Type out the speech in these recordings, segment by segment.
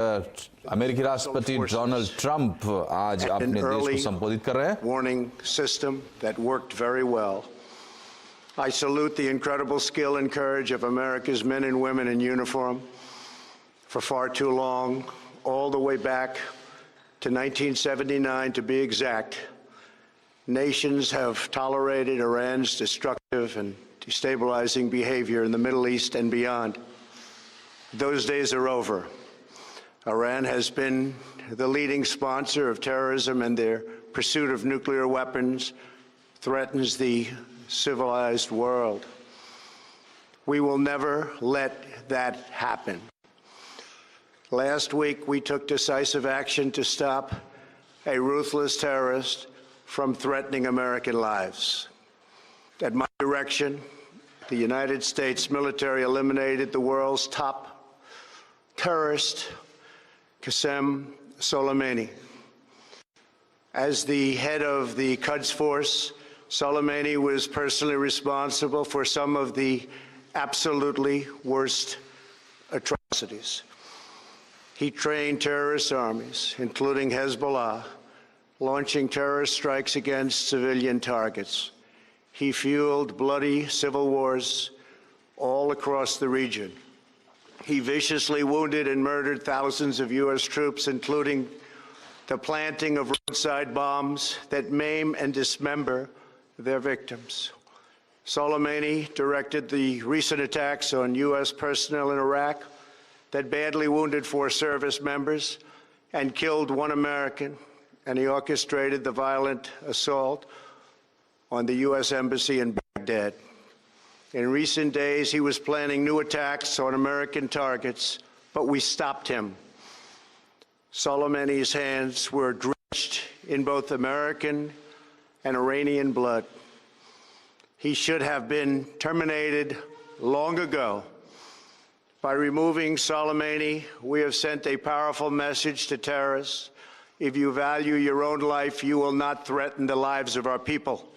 अमेरिकी राष्ट्रपति Donald Trump आज अपने देश को संबोधित कर रहे हैं। Warning system that worked very well. I salute the incredible skill and courage of America's men and women in uniform. For far too long, all the way back to 1979 to be exact, nations have tolerated Iran's destructive and destabilizing behavior in the Middle East and beyond. Those days are over. Iran has been the leading sponsor of terrorism, and their pursuit of nuclear weapons threatens the civilized world. We will never let that happen. Last week, we took decisive action to stop a ruthless terrorist from threatening American lives. At my direction, the United States military eliminated the world's top terrorist, Qasem Soleimani. As the head of the Quds Force, Soleimani was personally responsible for some of the absolutely worst atrocities. He trained terrorist armies, including Hezbollah, launching terrorist strikes against civilian targets. He fueled bloody civil wars all across the region. He viciously wounded and murdered thousands of U.S. troops, including the planting of roadside bombs that maim and dismember their victims. Soleimani directed the recent attacks on U.S. personnel in Iraq that badly wounded 4 service members and killed 1 American, and he orchestrated the violent assault on the U.S. Embassy in Baghdad. In recent days, he was planning new attacks on American targets, but we stopped him. Soleimani's hands were drenched in both American and Iranian blood. He should have been terminated long ago. By removing Soleimani, we have sent a powerful message to terrorists. If you value your own life, you will not threaten the lives of our people.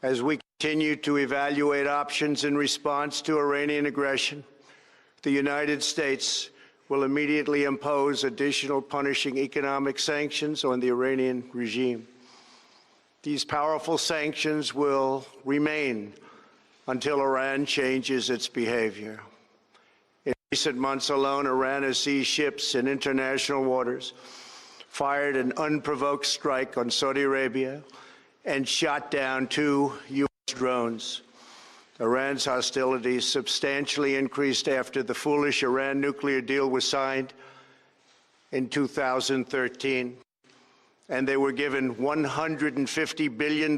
As we continue to evaluate options in response to Iranian aggression, the United States will immediately impose additional punishing economic sanctions on the Iranian regime. These powerful sanctions will remain until Iran changes its behavior. In recent months alone, Iran has seized ships in international waters, fired an unprovoked strike on Saudi Arabia, and shot down 2 U.S. drones. Iran's hostilities substantially increased after the foolish Iran nuclear deal was signed in 2013, and they were given $150 billion,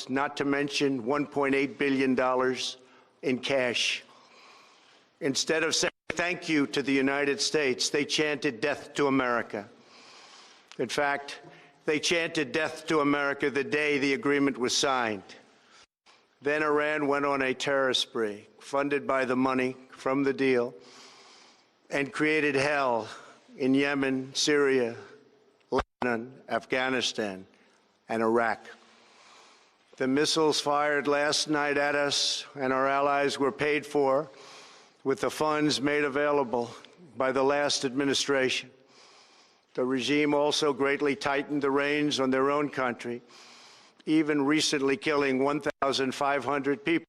not to mention $1.8 billion in cash. Instead of saying thank you to the United States, they chanted death to America. In fact, they chanted death to America the day the agreement was signed. Then Iran went on a terror spree, funded by the money from the deal, and created hell in Yemen, Syria, Lebanon, Afghanistan, and Iraq. The missiles fired last night at us and our allies were paid for with the funds made available by the last administration. The regime also greatly tightened the reins on their own country, even recently killing 1,500 people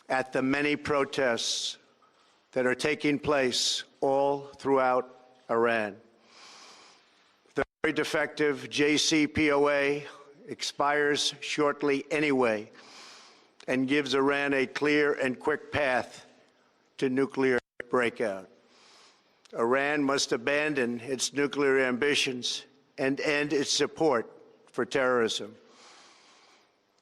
at the many protests that are taking place all throughout Iran. The very defective JCPOA expires shortly anyway and gives Iran a clear and quick path to nuclear breakout. Iran must abandon its nuclear ambitions and end its support for terrorism.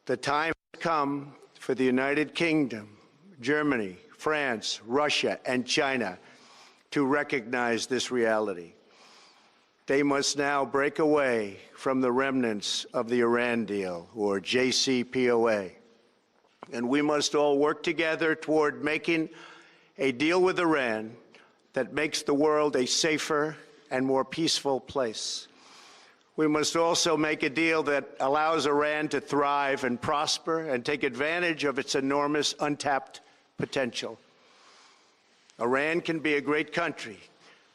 The time has come for the United Kingdom, Germany, France, Russia, and China to recognize this reality. They must now break away from the remnants of the Iran deal, or JCPOA. And we must all work together toward making a deal with Iran that makes the world a safer and more peaceful place. We must also make a deal that allows Iran to thrive and prosper and take advantage of its enormous untapped potential. Iran can be a great country,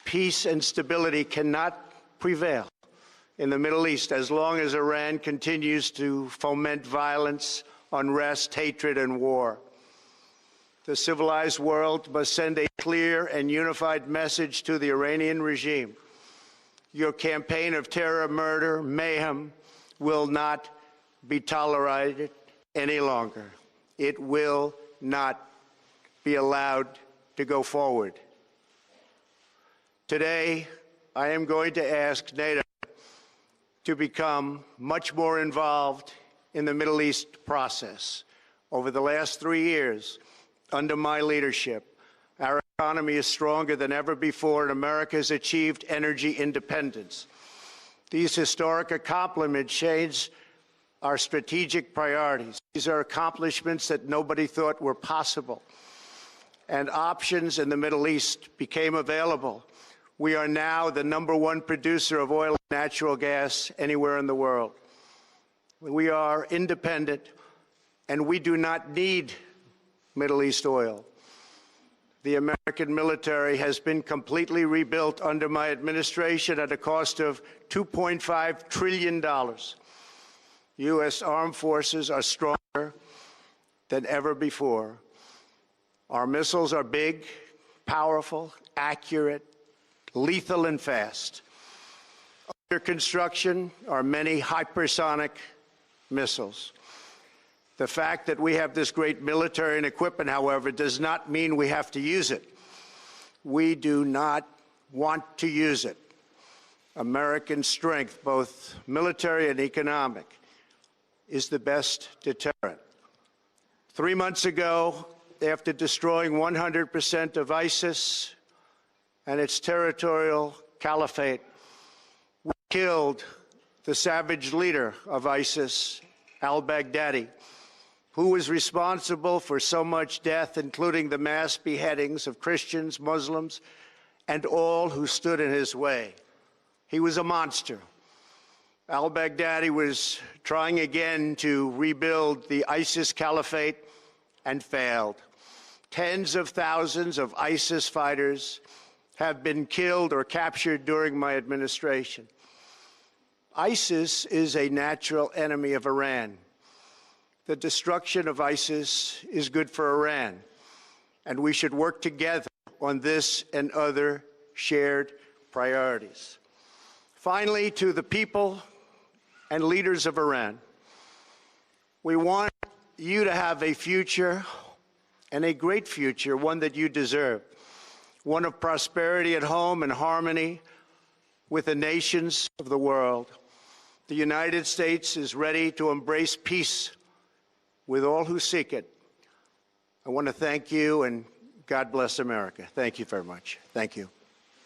Peace and stability cannot prevail in the Middle East as long as Iran continues to foment violence, unrest, hatred, and war. The civilized world must send a clear and unified message to the Iranian regime. Your campaign of terror, murder, mayhem will not be tolerated any longer. It will not be allowed to go forward. Today, I am going to ask NATO to become much more involved in the Middle East process. Over the last 3 years, under my leadership, our economy is stronger than ever before, and America has achieved energy independence. These historic accomplishments change our strategic priorities. These are accomplishments that nobody thought were possible. And options in the Middle East became available. We are now the #1 producer of oil and natural gas anywhere in the world. We are independent, and we do not need Middle East oil. The American military has been completely rebuilt under my administration at a cost of $2.5 trillion. U.S. armed forces are stronger than ever before. Our missiles are big, powerful, accurate, lethal, and fast. Under construction are many hypersonic missiles. The fact that we have this great military and equipment, however, does not mean we have to use it. We do not want to use it. American strength, both military and economic, is the best deterrent. 3 months ago, after destroying 100% of ISIS and its territorial caliphate, we killed the savage leader of ISIS, al-Baghdadi, who was responsible for so much death, including the mass beheadings of Christians, Muslims, and all who stood in his way. He was a monster. Al-Baghdadi was trying again to rebuild the ISIS caliphate and failed. Tens of thousands of ISIS fighters have been killed or captured during my administration. ISIS is a natural enemy of Iran. The destruction of ISIS is good for Iran, and we should work together on this and other shared priorities. Finally, to the people and leaders of Iran, we want you to have a future, and a great future, one that you deserve, one of prosperity at home and harmony with the nations of the world. The United States is ready to embrace peace with all who seek it. I want to thank you, and God bless America. Thank you very much. Thank you.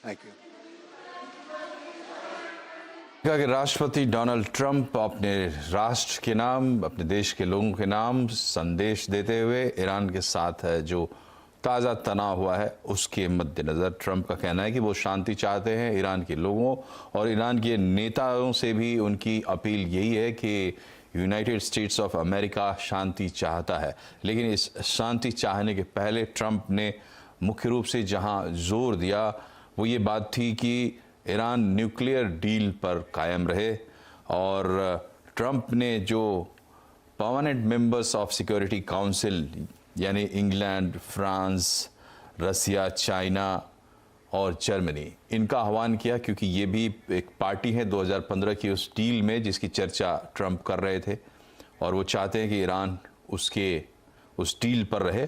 Thank you. कहा कि राष्ट्रपति Donald Trump अपने राष्ट्र के नाम, अपने देश के लोगों के नाम संदेश देते हुए ईरान के साथ है जो ताज़ा तनाव हुआ है उसके मद्देनज़र ट्रंप का कहना है कि वो शांति चाहते हैं ईरान के लोगों और ईरान के नेताओं से भी उनकी अपील यही है कि यूनाइटेड स्टेट्स ऑफ अमेरिका शांति चाहता है। लेकिन इस शांति चाहने के पहले ट्रंप ने मुख्य रूप से जहां जोर दिया वो ये बात थी कि ईरान न्यूक्लियर डील पर कायम रहे और ट्रंप ने जो permanent members of security council यानी इंग्लैंड, फ्रांस, रसिया, चाइना और जर्मनी इनका आह्वान किया क्योंकि ये भी एक पार्टी है 2015 की उस डील में जिसकी चर्चा ट्रंप कर रहे थे और वो चाहते हैं कि ईरान उस डील पर रहे,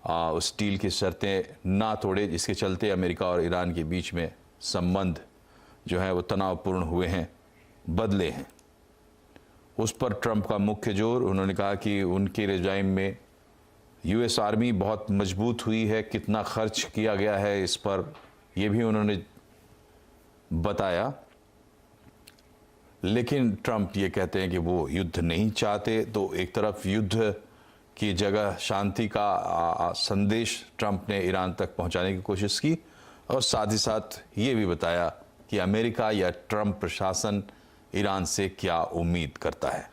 उस डील की शर्तें ना तोड़े जिसके चलते अमेरिका और ईरान के बीच में संबंध जो है वो तनावपूर्ण हुए हैं, बदले हैं। उस पर ट्रंप का मुख्य जोर, उन्होंने कहा कि उनके रेजाइम में यूएस आर्मी बहुत मजबूत हुई है, कितना खर्च किया गया है इस पर ये भी उन्होंने बताया। लेकिन ट्रंप ये कहते हैं कि वो युद्ध नहीं चाहते, तो एक तरफ युद्ध की जगह शांति का संदेश ट्रंप ने ईरान तक पहुंचाने की कोशिश की और साथ ही साथ ये भी बताया कि अमेरिका या ट्रंप प्रशासन ईरान से क्या उम्मीद करता है।